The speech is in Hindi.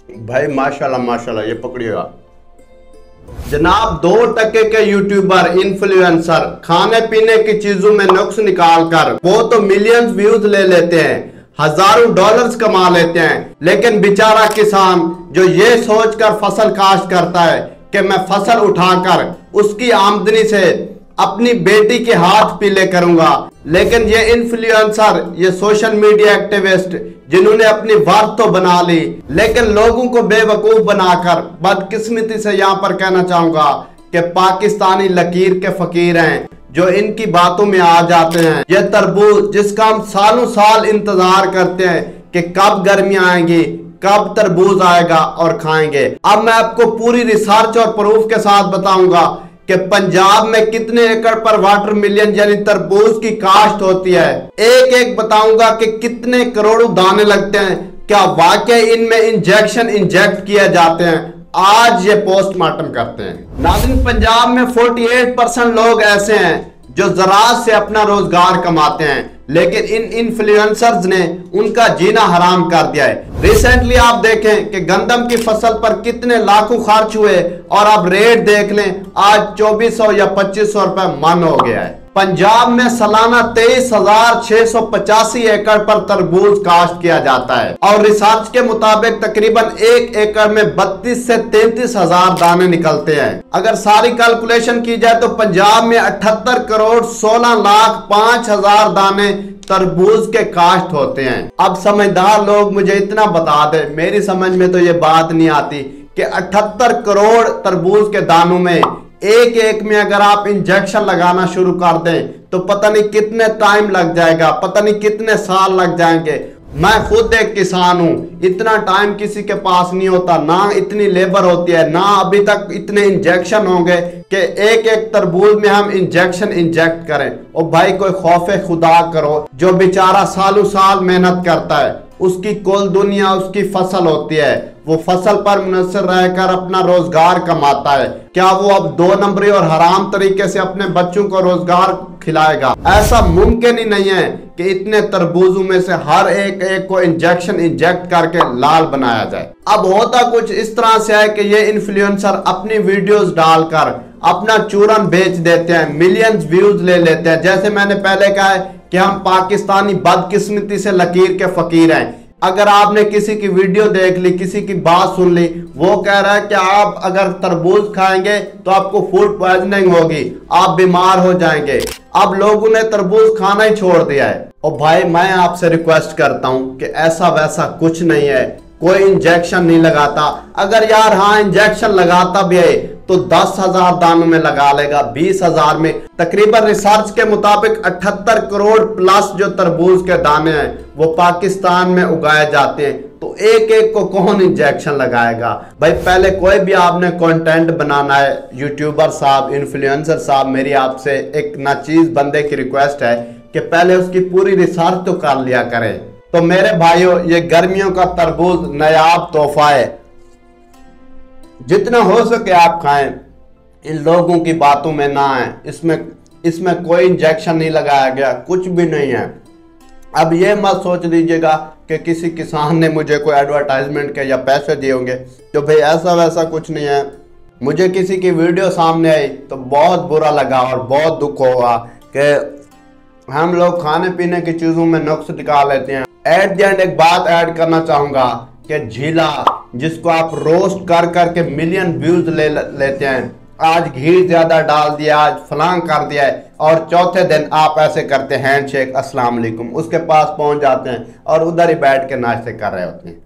भाई माशाल्लाह माशाल्लाह, ये पकड़िएगा जनाब। 2% के यूट्यूबर इन्फ्लुएंसर खाने पीने की चीजों में नुक्स निकाल कर वो तो मिलियंस व्यूज ले लेते हैं, हजारों डॉलर्स कमा लेते हैं, लेकिन बेचारा किसान जो ये सोचकर फसल काश्त करता है कि मैं फसल उठाकर उसकी आमदनी से अपनी बेटी के हाथ पीले करूंगा, लेकिन ये इन्फ्लुएंसर, ये सोशल मीडिया एक्टिविस्ट जिन्होंने अपनी वर्थ तो बना ली लेकिन लोगों को बेवकूफ बनाकर, बदकिस्मती से यहां पर कहना चाहूंगा कि पाकिस्तानी लकीर के फकीर हैं जो इनकी बातों में आ जाते हैं। ये तरबूज जिसका हम सालों साल इंतजार करते हैं कि कब गर्मियां आएंगी, कब तरबूज आएगा और खाएंगे। अब मैं आपको पूरी रिसर्च और प्रूफ के साथ बताऊंगा कि पंजाब में कितने एकड़ पर वाटरमेलन यानी तरबूज की काश्त होती है। एक एक बताऊंगा कि कितने करोड़ों दाने लगते हैं, क्या वाकई इनमें इंजेक्शन इंजेक्ट किए जाते हैं। आज ये पोस्टमार्टम करते हैं। नाज़रीन, पंजाब में 48% लोग ऐसे हैं जो ज़राअत से अपना रोजगार कमाते हैं, लेकिन इन इन्फ्लुएंसर्स ने उनका जीना हराम कर दिया है। रिसेंटली आप देखें कि गंदम की फसल पर कितने लाखों खर्च हुए और अब रेट देख लें, आज 2400 या 2500 रुपए मन हो गया है। पंजाब में सालाना 23,685 एकड़ पर तरबूज काश्त किया जाता है और रिसर्च के मुताबिक तकरीबन 1 एकड़ में 32 से 33 हजार दाने निकलते हैं। अगर सारी कैलकुलेशन की जाए तो पंजाब में 78 करोड़ 16 लाख 5 हजार दाने तरबूज के काश्त होते हैं। अब समझदार लोग मुझे इतना बता दे, मेरी समझ में तो ये बात नहीं आती कि 78 करोड़ तरबूज के दानों में एक एक में अगर आप इंजेक्शन लगाना शुरू कर दें तो पता नहीं कितने टाइम लग जाएगा, पता नहीं कितने साल लग जाएंगे। मैं खुद एक किसान हूं, इतना टाइम किसी के पास नहीं होता, ना इतनी लेबर होती है, ना अभी तक इतने इंजेक्शन होंगे कि एक एक तरबूज में हम इंजेक्शन इंजेक्ट करें। और भाई कोई खौफे खुदा करो, जो बेचारा सालों साल मेहनत करता है, उसकी कुल दुनिया उसकी फसल होती है, वो फसल पर मुनसर रहकर अपना रोजगार कमाता है। क्या वो अब 2 नंबरी और हराम तरीके से अपने बच्चों को रोजगार खिलाएगा? ऐसा मुमकिन ही नहीं है कि इतने तरबूजों में से हर एक एक को इंजेक्शन इंजेक्ट करके लाल बनाया जाए। अब होता कुछ इस तरह से है कि ये इन्फ्लुएंसर अपनी वीडियोस डालकर अपना चूरन बेच देते हैं, मिलियंस व्यूज ले लेते हैं। जैसे मैंने पहले कहा है कि हम पाकिस्तानी बदकिस्मती से लकीर के फकीर हैं। अगर आपने किसी की वीडियो देख ली, किसी की बात सुन ली, वो कह रहा है कि आप अगर तरबूज खाएंगे तो आपको फूड पॉइजनिंग होगी, आप बीमार हो जाएंगे। अब लोगों ने तरबूज खाना ही छोड़ दिया है। और भाई मैं आपसे रिक्वेस्ट करता हूं कि ऐसा वैसा कुछ नहीं है, कोई इंजेक्शन नहीं लगाता। अगर यार हाँ इंजेक्शन लगाता भी है तो 10,000 दानों में लगा लेगा, 20,000 में। तकरीबन रिसर्च के मुताबिक 78 करोड़ प्लस जो तरबूज के दाने हैं वो पाकिस्तान में उगाए जाते हैं, तो एक एक को कौन इंजेक्शन लगाएगा? भाई पहले कोई भी आपने कंटेंट बनाना है, यूट्यूबर साहब, इन्फ्लुएंसर साहब, मेरी आपसे एक नाचीज बंदे की रिक्वेस्ट है कि पहले उसकी पूरी रिसर्च तो कर लिया करें। तो मेरे भाइयों, ये गर्मियों का तरबूज नायाब तोहफा है, जितना हो सके आप खाएं, इन लोगों की बातों में ना आए। इसमें कोई इंजेक्शन नहीं लगाया गया, कुछ भी नहीं है। अब ये मत सोच लीजिएगा कि किसी किसान ने मुझे कोई एडवर्टाइजमेंट के या पैसे दिए होंगे, तो भाई ऐसा वैसा कुछ नहीं है। मुझे किसी की वीडियो सामने आई तो बहुत बुरा लगा और बहुत दुख हुआ कि हम लोग खाने पीने की चीज़ों में नुक्स निकाल लेते हैं। एट द एंड एक बात ऐड करना चाहूँगा कि झीला जिसको आप रोस्ट कर करके मिलियन व्यूज लेते हैं, आज घी ज्यादा डाल दिया, आज फलां कर दिया है, और चौथे दिन आप ऐसे करते हैं हैंडशेक, अस्सलाम वालेकुम, उसके पास पहुंच जाते हैं और उधर ही बैठ के नाश्ते कर रहे होते हैं।